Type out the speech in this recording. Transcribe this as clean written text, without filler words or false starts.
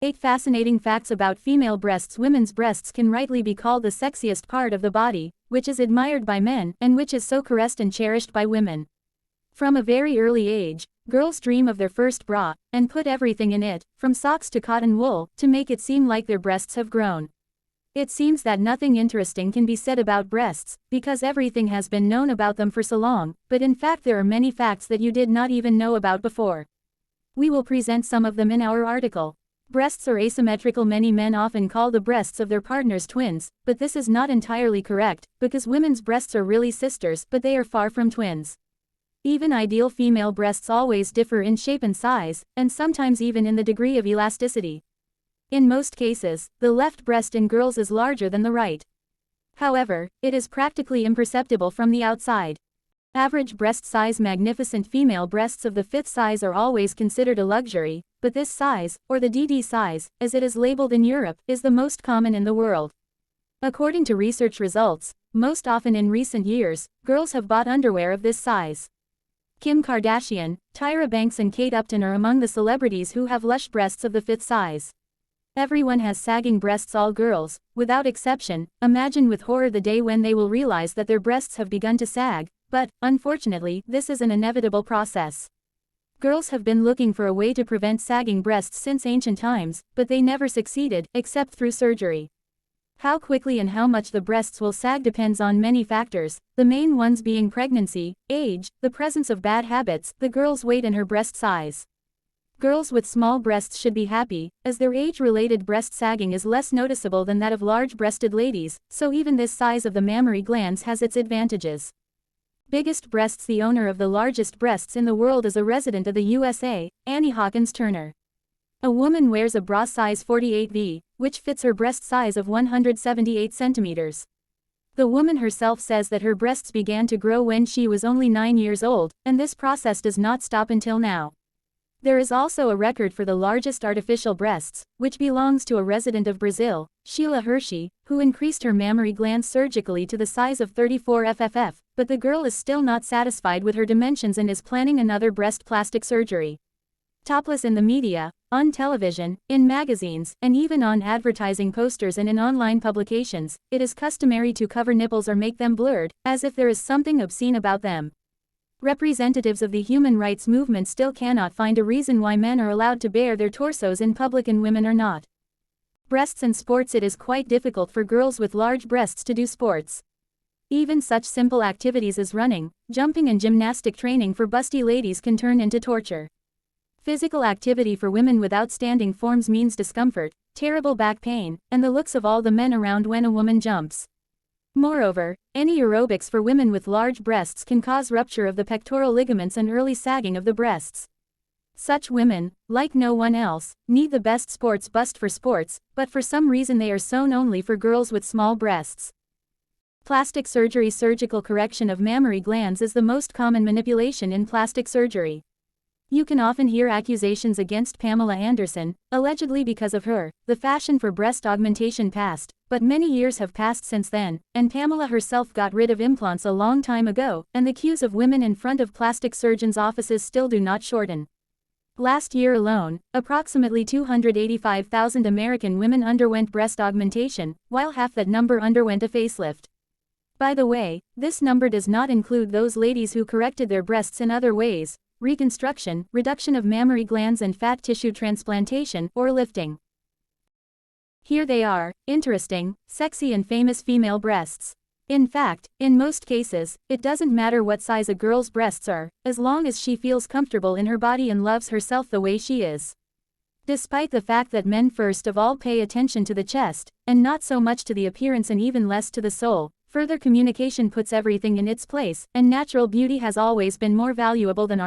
8 fascinating facts about female breasts. Women's breasts can rightly be called the sexiest part of the body, which is admired by men, and which is so caressed and cherished by women. From a very early age, girls dream of their first bra, and put everything in it, from socks to cotton wool, to make it seem like their breasts have grown. It seems that nothing interesting can be said about breasts, because everything has been known about them for so long, but in fact there are many facts that you did not even know about before. We will present some of them in our article. Breasts are asymmetrical. Many men often call the breasts of their partners twins, but this is not entirely correct, because women's breasts are really sisters, but they are far from twins. Even ideal female breasts always differ in shape and size, and sometimes even in the degree of elasticity. In most cases, the left breast in girls is larger than the right. However, it is practically imperceptible from the outside. Average breast size. Magnificent female breasts of the 5th size are always considered a luxury, but this size, or the DD size, as it is labeled in Europe, is the most common in the world. According to research results, most often in recent years, girls have bought underwear of this size. Kim Kardashian, Tyra Banks and Kate Upton are among the celebrities who have lush breasts of the 5th size. Everyone has sagging breasts. All girls, without exception, imagine with horror the day when they will realize that their breasts have begun to sag, but, unfortunately, this is an inevitable process. Girls have been looking for a way to prevent sagging breasts since ancient times, but they never succeeded, except through surgery. How quickly and how much the breasts will sag depends on many factors, the main ones being pregnancy, age, the presence of bad habits, the girl's weight and her breast size. Girls with small breasts should be happy, as their age-related breast sagging is less noticeable than that of large-breasted ladies, so even this size of the mammary glands has its advantages. Biggest breasts. The owner of the largest breasts in the world is a resident of the USA, Annie Hawkins Turner. A woman wears a bra size 48V, which fits her breast size of 178 centimeters. The woman herself says that her breasts began to grow when she was only 9 years old, and this process does not stop until now. There is also a record for the largest artificial breasts, which belongs to a resident of Brazil, Sheila Hershey, who increased her mammary glands surgically to the size of 34 FFF, but the girl is still not satisfied with her dimensions and is planning another breast plastic surgery. Topless in the media, on television, in magazines, and even on advertising posters and in online publications, it is customary to cover nipples or make them blurred, as if there is something obscene about them. Representatives of the human rights movement still cannot find a reason why men are allowed to bare their torsos in public and women are not. Breasts and sports. It is quite difficult for girls with large breasts to do sports. Even such simple activities as running, jumping and gymnastic training for busty ladies can turn into torture. Physical activity for women with outstanding forms means discomfort, terrible back pain, and the looks of all the men around when a woman jumps. Moreover, any aerobics for women with large breasts can cause rupture of the pectoral ligaments and early sagging of the breasts. Such women, like no one else, need the best sports bust for sports, but for some reason they are sewn only for girls with small breasts. Plastic surgery. Surgical correction of mammary glands is the most common manipulation in plastic surgery. You can often hear accusations against Pamela Anderson, allegedly because of her, the fashion for breast augmentation passed, but many years have passed since then, and Pamela herself got rid of implants a long time ago, and the queues of women in front of plastic surgeons' offices still do not shorten. Last year alone, approximately 285,000 American women underwent breast augmentation, while half that number underwent a facelift. By the way, this number does not include those ladies who corrected their breasts in other ways: reconstruction, reduction of mammary glands and fat tissue transplantation, or lifting. Here they are, interesting, sexy and famous female breasts. In fact, in most cases, it doesn't matter what size a girl's breasts are, as long as she feels comfortable in her body and loves herself the way she is. Despite the fact that men first of all pay attention to the chest, and not so much to the appearance and even less to the soul, further communication puts everything in its place, and natural beauty has always been more valuable than